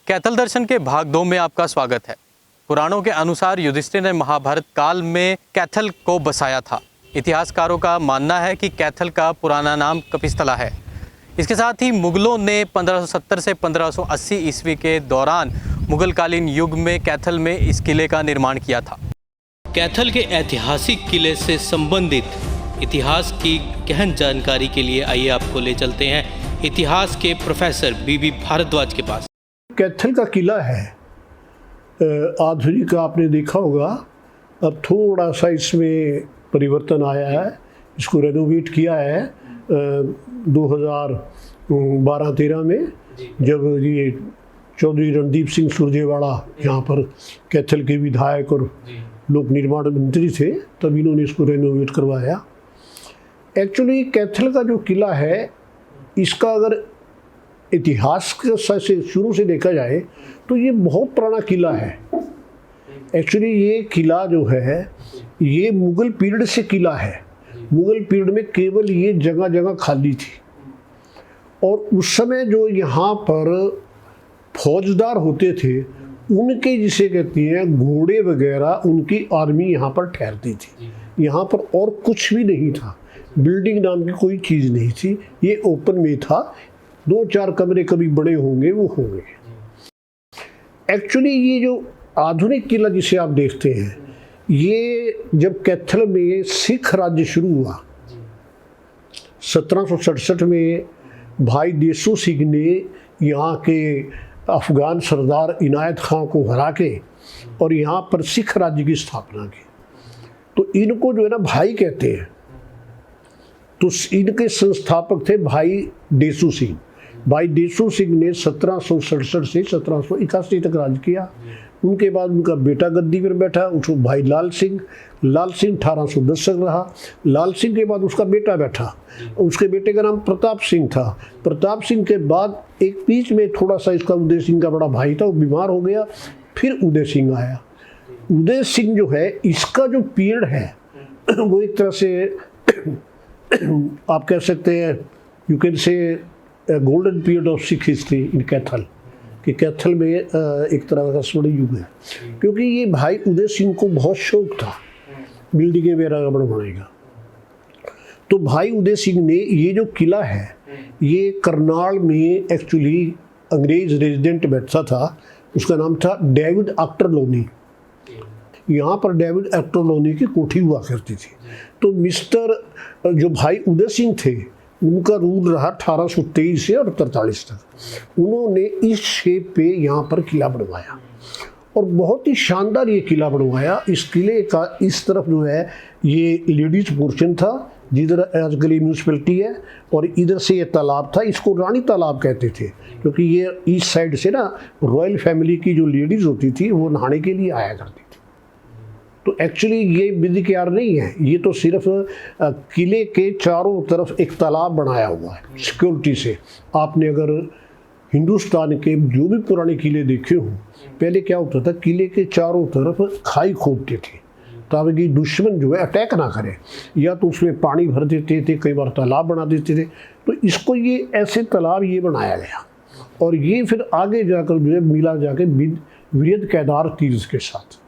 कैथल दर्शन के भाग 2 में आपका स्वागत है। पुराणों के अनुसार युधिष्ठिर ने महाभारत काल में कैथल को बसाया था। इतिहासकारों का मानना है कि कैथल का पुराना नाम कपिस्थला है। इसके साथ ही मुगलों ने 1570 से 1580 ईस्वी के दौरान मुगलकालीन युग में कैथल में इस किले का निर्माण किया था। कैथल के ऐतिहासिक किले से संबंधित इतिहास की गहन जानकारी के लिए आइए आपको ले चलते हैं इतिहास के प्रोफेसर बीबी भारद्वाज के पास। कैथल का किला है आधुनिक, आपने देखा होगा। अब थोड़ा सा इसमें परिवर्तन आया है, इसको रेनोवेट किया है 2012-13 में, जब ये चौधरी रणदीप सिंह सुरजेवाला यहाँ पर कैथल के विधायक और लोक निर्माण मंत्री थे, तब इन्होंने इसको रेनोवेट करवाया। एक्चुअली कैथल का जो किला है, इसका अगर इतिहास से शुरू से देखा जाए तो ये बहुत पुराना किला है। एक्चुअली ये किला जो है ये मुग़ल पीरियड से किला है। मुग़ल पीरियड में केवल ये जगह जगह खाली थी और उस समय जो यहाँ पर फौजदार होते थे उनके, जिसे कहती हैं घोड़े वगैरह, उनकी आर्मी यहाँ पर ठहरती थी। यहाँ पर और कुछ भी नहीं था, बिल्डिंग नाम की कोई चीज़ नहीं थी। ये ओपन में था, 2-4 कमरे कभी बड़े होंगे वो होंगे। एक्चुअली ये जो आधुनिक किला जिसे आप देखते हैं, ये जब कैथल में सिख राज्य शुरू हुआ 1767 में, भाई देसू सिंह ने यहाँ के अफ़गान सरदार इनायत खां को हरा के और यहाँ पर सिख राज्य की स्थापना की। तो इनको जो है ना भाई कहते हैं। तो इनके संस्थापक थे भाई देसू सिंह। भाई देसू सिंह ने 1767 से 1781 तक राज किया। उनके बाद उनका बेटा गद्दी पर बैठा, उसको भाई लाल सिंह 1810 तक रहा। लाल सिंह के बाद उसका बेटा बैठा, उसके बेटे का नाम प्रताप सिंह था। प्रताप सिंह के बाद एक बीच में थोड़ा सा इसका उदय सिंह का बड़ा भाई था, वो बीमार हो गया, फिर उदय सिंह आया। उदय सिंह जो है, इसका जो पीरियड है वो एक तरह से आप कह सकते हैं, you can say golden period of Sikh history in Kaithal, कि कैथल में एक तरह का स्वर्ण युग है। क्योंकि ये भाई उदय सिंह को बहुत शौक था बिल्डिंगें वगैरह बनाने का। तो भाई उदय सिंह ने ये जो किला है, ये करनाल में एक्चुअली अंग्रेज रेजिडेंट बैठता था, उसका नाम था डेविड ऑक्टरलोनी। यहाँ पर डेविड ऑक्टरलोनी की कोठी हुआ करती थी। तो मिस्टर जो भाई उदय सिंह थे, उनका रूल रहा 1823 से और 43 तक। उन्होंने इस शेप पे यहाँ पर किला बनवाया और बहुत ही शानदार ये किला बनवाया। इस किले का इस तरफ जो है ये लेडीज पोर्शन था, जिधर आजकल ये म्यूनसिपैलिटी है, और इधर से ये तालाब था। इसको रानी तालाब कहते थे, क्योंकि ये ईस्ट साइड से ना रॉयल फैमिली की जो लेडीज़ होती थी वो नहाने के लिए आया करती थी। तो एक्चुअली ये विधिक्यार नहीं है, ये तो सिर्फ किले के चारों तरफ एक तालाब बनाया हुआ है सिक्योरिटी से। आपने अगर हिंदुस्तान के जो भी पुराने किले देखे हों, पहले क्या होता था, किले के चारों तरफ खाई खोदते थे ताकि दुश्मन जो है अटैक ना करे, या तो उसमें पानी भर देते थे, कई बार तालाब बना देते थे। तो इसको ये ऐसे तालाब ये बनाया गया और ये फिर आगे जाकर जो है मिला जाके वृहद केदार तीर्थ के साथ।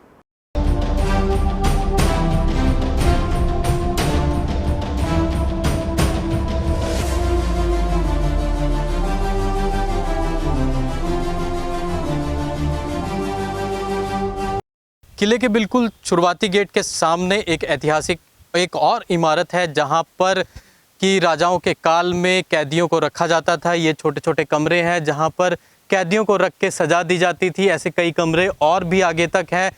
किले के बिल्कुल शुरुआती गेट के सामने एक ऐतिहासिक एक और इमारत है, जहां पर कि राजाओं के काल में कैदियों को रखा जाता था। ये छोटे छोटे कमरे हैं जहां पर कैदियों को रख के सजा दी जाती थी। ऐसे कई कमरे और भी आगे तक हैं।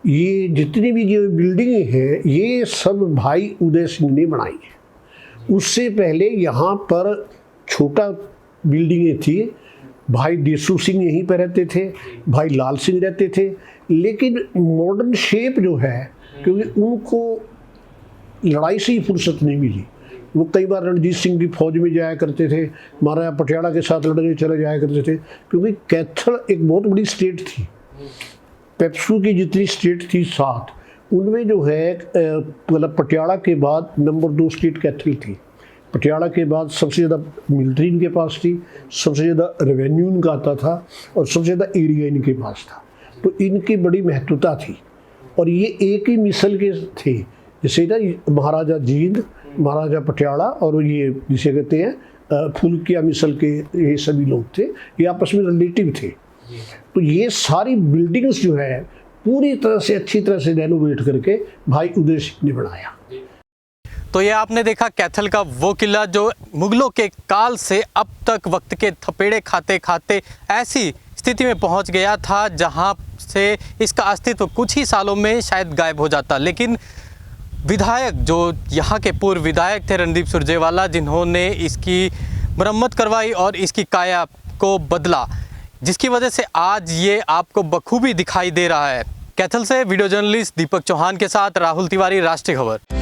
ये जितनी भी जो बिल्डिंगें हैं, ये सब भाई उदय सिंह ने बनाई है। उससे पहले यहाँ पर छोटा बिल्डिंगें थी, भाई देसू सिंह यहीं पर रहते थे, भाई लाल सिंह रहते थे। लेकिन मॉडर्न शेप जो है, क्योंकि उनको लड़ाई से ही फुर्सत नहीं मिली, वो कई बार रणजीत सिंह की फौज में जाया करते थे, महाराजा पटियाला के साथ लड़ने चले जाया करते थे, क्योंकि कैथल एक बहुत बड़ी स्टेट थी। पेप्सू की जितनी स्टेट थी 7, उनमें जो है मतलब पटियाला के बाद नंबर 2 स्टेट कैथल थी। पटियाला के बाद सबसे ज़्यादा मिलिट्री इनके पास थी, सबसे ज़्यादा रेवेन्यू इनका आता था और सबसे ज़्यादा एरिया इनके पास था। तो इनकी बड़ी महत्वता थी और ये एक ही मिसल के थे, जैसे ना महाराजा जींद, महाराजा पटियाला और ये जिसे कहते हैं फुलकिया मिसल के, ये सभी लोग थे, ये आपस में रिलेटिव थे। तो ये सारी बिल्डिंग्स जो है पूरी तरह से अच्छी तरह से रेनोवेट करके भाई उदय सिंह ने बनाया। तो ये आपने देखा कैथल का वो किला जो मुगलों के काल से अब तक वक्त के थपेड़े खाते खाते ऐसी स्थिति में पहुंच गया था जहां से इसका अस्तित्व कुछ ही सालों में शायद गायब हो जाता। लेकिन विधायक जो यहाँ के पूर्व विधायक थे रणदीप सुरजेवाला, जिन्होंने इसकी मरम्मत करवाई और इसकी काया को बदला, जिसकी वजह से आज ये आपको बखूबी दिखाई दे रहा है। कैथल से वीडियो जर्नलिस्ट दीपक चौहान के साथ राहुल तिवारी, राष्ट्रीय खबर।